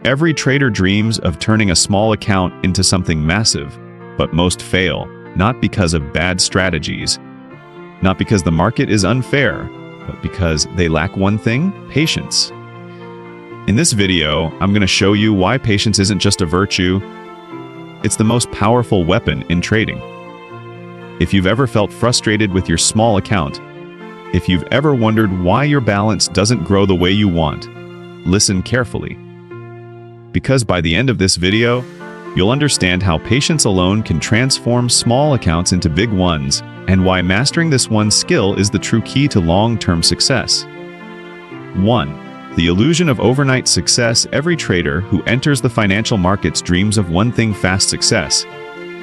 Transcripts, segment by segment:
Every trader dreams of turning a small account into something massive, but most fail, not because of bad strategies, not because the market is unfair, but because they lack one thing: patience. In this video, I'm going to show you why patience isn't just a virtue, it's the most powerful weapon in trading. If you've ever felt frustrated with your small account, if you've ever wondered why your balance doesn't grow the way you want, listen carefully. Because by the end of this video, you'll understand how patience alone can transform small accounts into big ones, and why mastering this one skill is the true key to long-term success. 1. The illusion of overnight success. Every trader who enters the financial markets dreams of one thing: fast success.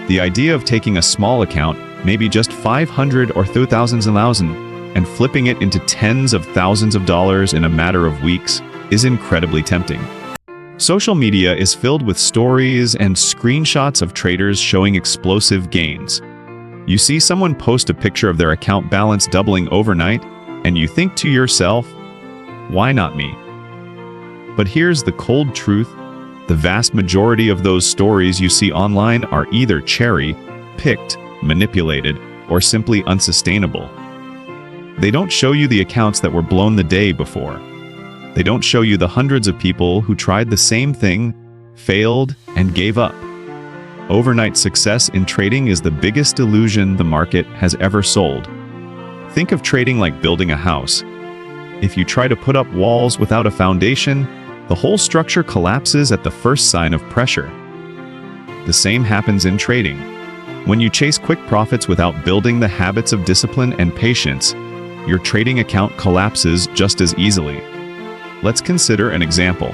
The idea of taking a small account, maybe just 500 or 2,000, and flipping it into tens of thousands of dollars in a matter of weeks is incredibly tempting. Social media is filled with stories and screenshots of traders showing explosive gains. You see someone post a picture of their account balance doubling overnight, and you think to yourself, why not me? But here's the cold truth: the vast majority of those stories you see online are either cherry-picked, manipulated, or simply unsustainable. They don't show you the accounts that were blown the day before. They don't show you the hundreds of people who tried the same thing, failed, and gave up. Overnight success in trading is the biggest illusion the market has ever sold. Think of trading like building a house. If you try to put up walls without a foundation, the whole structure collapses at the first sign of pressure. The same happens in trading. When you chase quick profits without building the habits of discipline and patience, your trading account collapses just as easily. Let's consider an example.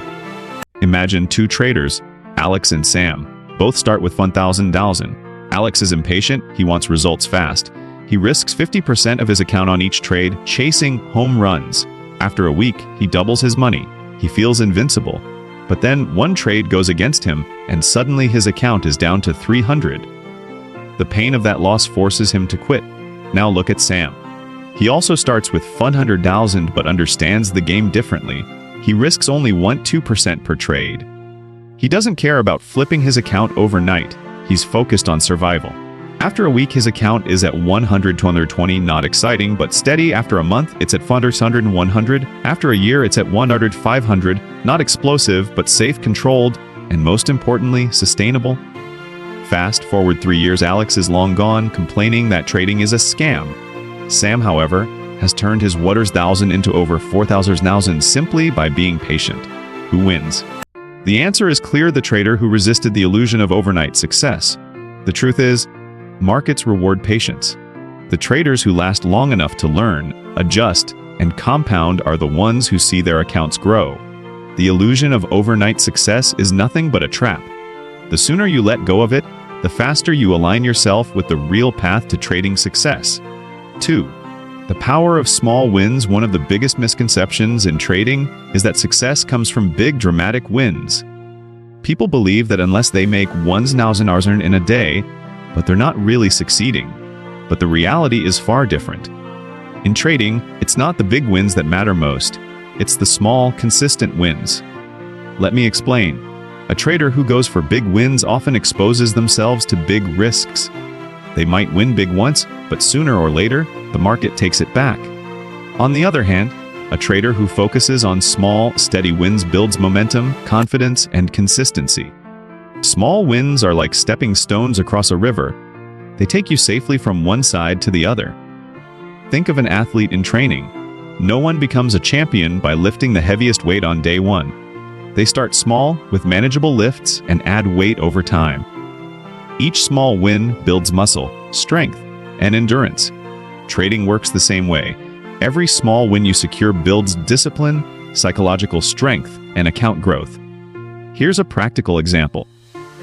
Imagine two traders, Alex and Sam. Both start with $1,000. Alex is impatient, he wants results fast. He risks 50% of his account on each trade, chasing home runs. After a week, he doubles his money. He feels invincible. But then one trade goes against him, and suddenly his account is down to 300. The pain of that loss forces him to quit. Now look at Sam. He also starts with $100,000 but understands the game differently. He risks only 1–2% per trade. He doesn't care about flipping his account overnight. He's focused on survival. After a week, his account is at 100 to 120, not exciting but steady. After a month, it's at 100 and 100. After a year, it's at 100, 500, not explosive but safe, controlled, and most importantly, sustainable. Fast forward 3 years, Alex is long gone, complaining that trading is a scam. Sam, however, has turned his $1,000 into over $4,000 simply by being patient. Who wins? The answer is clear: the trader who resisted the illusion of overnight success. The truth is, markets reward patience. The traders who last long enough to learn, adjust, and compound are the ones who see their accounts grow. The illusion of overnight success is nothing but a trap. The sooner you let go of it, the faster you align yourself with the real path to trading success. 2. The power of small wins. One of the biggest misconceptions in trading is that success comes from big, dramatic wins. People believe that unless they make $1,000 in a day, but they're not really succeeding. But the reality is far different. In trading, it's not the big wins that matter most. It's the small, consistent wins. Let me explain. A trader who goes for big wins often exposes themselves to big risks. They might win big once, but sooner or later, the market takes it back. On the other hand, a trader who focuses on small, steady wins builds momentum, confidence, and consistency. Small wins are like stepping stones across a river. They take you safely from one side to the other. Think of an athlete in training. No one becomes a champion by lifting the heaviest weight on day one. They start small, with manageable lifts, and add weight over time. Each small win builds muscle, strength, and endurance. Trading works the same way. Every small win you secure builds discipline, psychological strength, and account growth. Here's a practical example.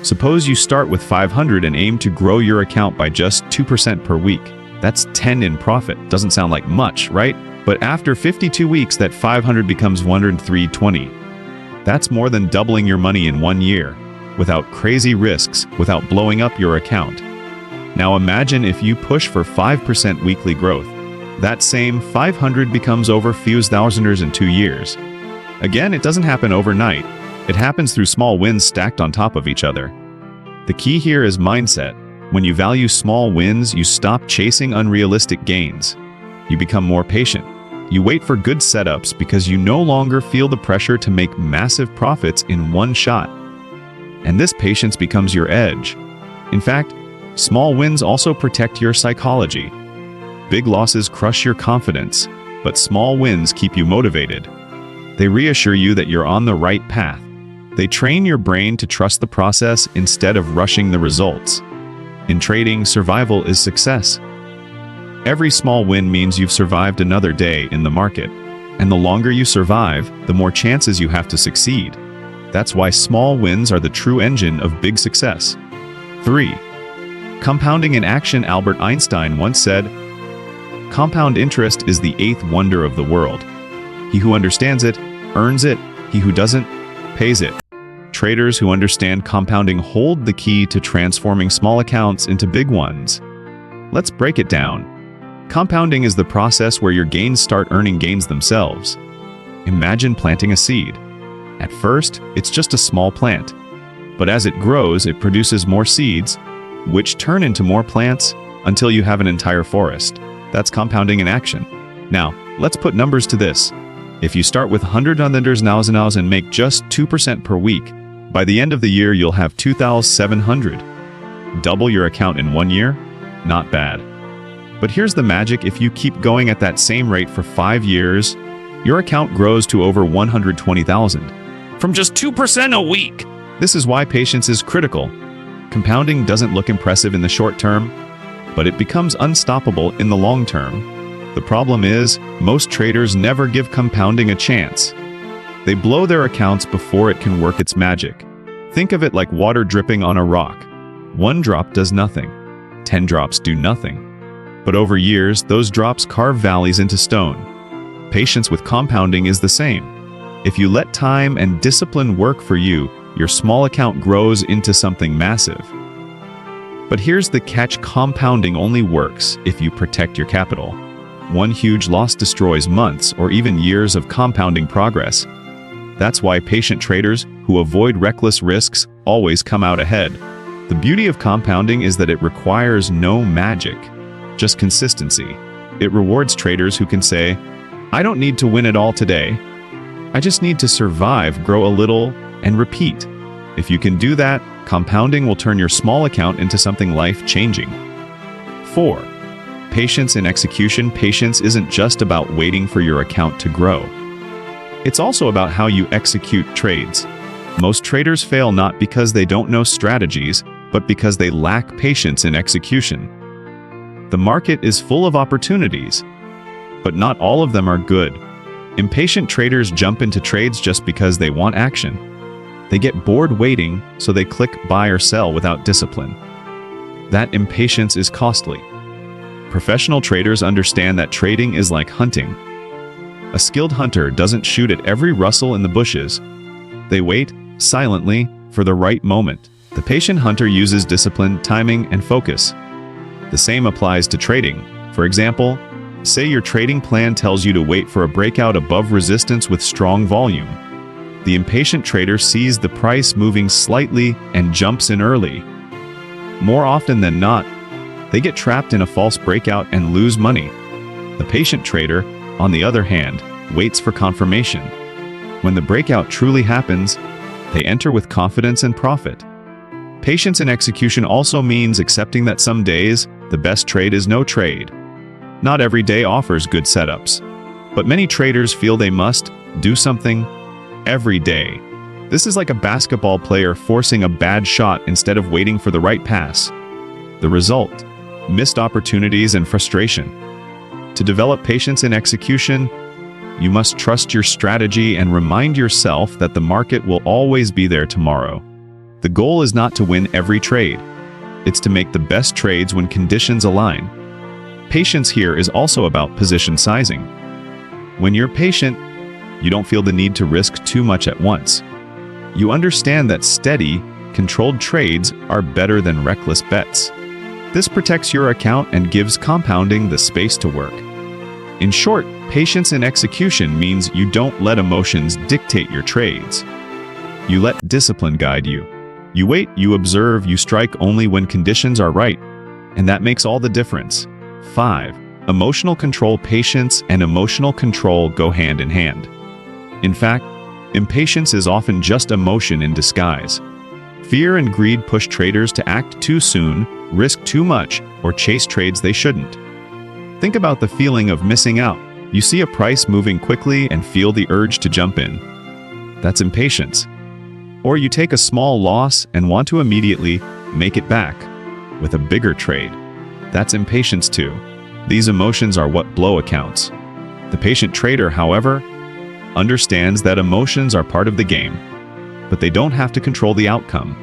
Suppose you start with 500 and aim to grow your account by just 2% per week. That's 10 in profit. Doesn't sound like much, right? But after 52 weeks, that 500 becomes 103.20. That's more than doubling your money in 1 year, without crazy risks, without blowing up your account. Now imagine if you push for 5% weekly growth. That same 500 becomes over few thousands in 2 years. Again, it doesn't happen overnight. It happens through small wins stacked on top of each other. The key here is mindset. When you value small wins, you stop chasing unrealistic gains. You become more patient. You wait for good setups because you no longer feel the pressure to make massive profits in one shot. And this patience becomes your edge. In fact, small wins also protect your psychology. Big losses crush your confidence, but small wins keep you motivated. They reassure you that you're on the right path. They train your brain to trust the process instead of rushing the results. In trading, survival is success. Every small win means you've survived another day in the market. And the longer you survive, the more chances you have to succeed. That's why small wins are the true engine of big success. 3. Compounding in action. Albert Einstein once said, "Compound interest is the eighth wonder of the world. He who understands it, earns it. He who doesn't, pays it." Traders who understand compounding hold the key to transforming small accounts into big ones. Let's break it down. Compounding is the process where your gains start earning gains themselves. Imagine planting a seed. At first, it's just a small plant. But as it grows, it produces more seeds, which turn into more plants until you have an entire forest. That's compounding in action. Now, let's put numbers to this. If you start with 100 now and make just 2% per week, by the end of the year you'll have 2,700. Double your account in 1 year? Not bad. But here's the magic: if you keep going at that same rate for 5 years, your account grows to over 120,000. From just 2% a week! This is why patience is critical. Compounding doesn't look impressive in the short term, but it becomes unstoppable in the long term. The problem is, most traders never give compounding a chance. They blow their accounts before it can work its magic. Think of it like water dripping on a rock. 1 drop does nothing. 10 drops do nothing. But over years, those drops carve valleys into stone. Patience with compounding is the same. If you let time and discipline work for you, your small account grows into something massive. But here's the catch: compounding only works if you protect your capital. One huge loss destroys months or even years of compounding progress. That's why patient traders who avoid reckless risks always come out ahead. The beauty of compounding is that it requires no magic, just consistency. It rewards traders who can say, "I don't need to win it all today. I just need to survive, grow a little, and repeat." If you can do that, compounding will turn your small account into something life-changing. 4. Patience in execution. Patience isn't just about waiting for your account to grow. It's also about how you execute trades. Most traders fail not because they don't know strategies, but because they lack patience in execution. The market is full of opportunities, but not all of them are good. Impatient traders jump into trades just because they want action. They get bored waiting, so they click buy or sell without discipline. That impatience is costly. Professional traders understand that trading is like hunting. A skilled hunter doesn't shoot at every rustle in the bushes. They wait, silently, for the right moment. The patient hunter uses discipline, timing, and focus. The same applies to trading. For example, say your trading plan tells you to wait for a breakout above resistance with strong volume. The impatient trader sees the price moving slightly and jumps in early. More often than not, they get trapped in a false breakout and lose money. The patient trader, on the other hand, waits for confirmation. When the breakout truly happens, they enter with confidence and profit. Patience in execution also means accepting that some days, the best trade is no trade. Not every day offers good setups, but many traders feel they must do something every day. This is like a basketball player forcing a bad shot instead of waiting for the right pass. The result: missed opportunities and frustration. To develop patience in execution, you must trust your strategy and remind yourself that the market will always be there tomorrow. The goal is not to win every trade. It's to make the best trades when conditions align. Patience here is also about position sizing. When you're patient, you don't feel the need to risk too much at once. You understand that steady, controlled trades are better than reckless bets. This protects your account and gives compounding the space to work. In short, patience in execution means you don't let emotions dictate your trades. You let discipline guide you. You wait, you observe, you strike only when conditions are right. And that makes all the difference. 5. Emotional control. Patience and emotional control go hand in hand. In fact, impatience is often just emotion in disguise. Fear and greed push traders to act too soon, risk too much, or chase trades they shouldn't. Think about the feeling of missing out. You see a price moving quickly and feel the urge to jump in. That's impatience. Or you take a small loss and want to immediately make it back with a bigger trade. That's impatience too. These emotions are what blow accounts. The patient trader, however, understands that emotions are part of the game, but they don't have to control the outcome.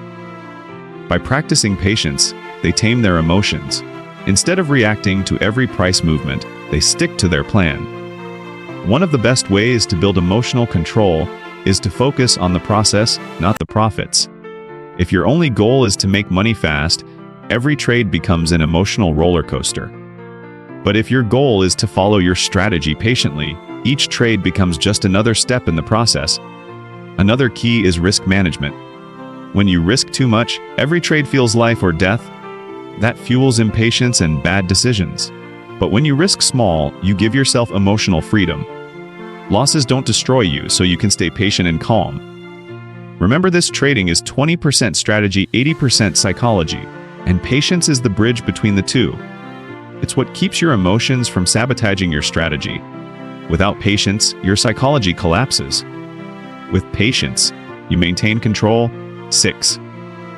By practicing patience, they tame their emotions. Instead of reacting to every price movement, they stick to their plan. One of the best ways to build emotional control is to focus on the process, not the profits. If your only goal is to make money fast, every trade becomes an emotional roller coaster. But if your goal is to follow your strategy patiently, each trade becomes just another step in the process. Another key is risk management. When you risk too much, every trade feels life or death. That fuels impatience and bad decisions. But when you risk small, you give yourself emotional freedom. Losses don't destroy you, so you can stay patient and calm. Remember, this trading is 20% strategy, 80% psychology, and patience is the bridge between the two. It's what keeps your emotions from sabotaging your strategy. Without patience, your psychology collapses. With patience, you maintain control. 6.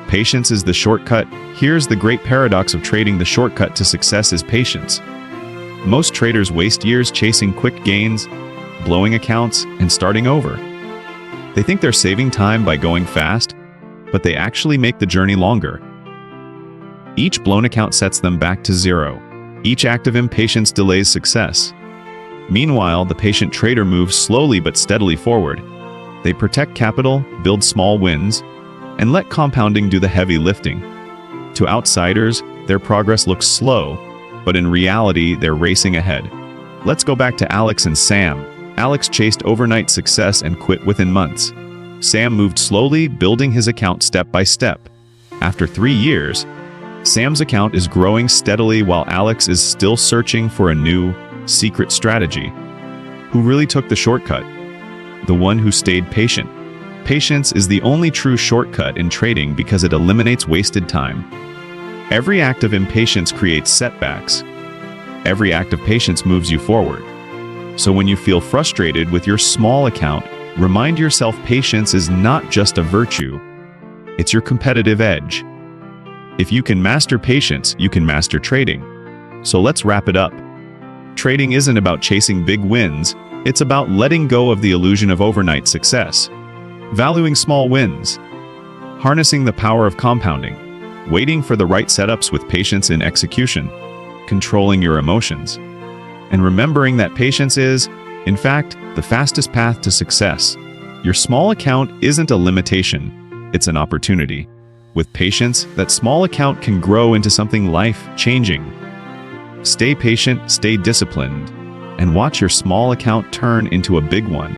Patience is the shortcut. Here's the great paradox of trading. The shortcut to success is patience. Most traders waste years chasing quick gains, blowing accounts, and starting over. They think they're saving time by going fast, but they actually make the journey longer. Each blown account sets them back to zero. Each act of impatience delays success. Meanwhile, the patient trader moves slowly but steadily forward. They protect capital, build small wins, and let compounding do the heavy lifting. To outsiders, their progress looks slow, but in reality, they're racing ahead. Let's go back to Alex and Sam. Alex chased overnight success and quit within months. Sam moved slowly, building his account step by step. After 3 years, Sam's account is growing steadily while Alex is still searching for a new, secret strategy. Who really took the shortcut? The one who stayed patient. Patience is the only true shortcut in trading because it eliminates wasted time. Every act of impatience creates setbacks. Every act of patience moves you forward. So when you feel frustrated with your small account, remind yourself patience is not just a virtue, it's your competitive edge. If you can master patience, you can master trading. So let's wrap it up. Trading isn't about chasing big wins, it's about letting go of the illusion of overnight success, valuing small wins, harnessing the power of compounding, waiting for the right setups with patience in execution, controlling your emotions, and remembering that patience is, in fact, the fastest path to success. Your small account isn't a limitation, it's an opportunity. With patience, that small account can grow into something life-changing. Stay patient, stay disciplined, and watch your small account turn into a big one.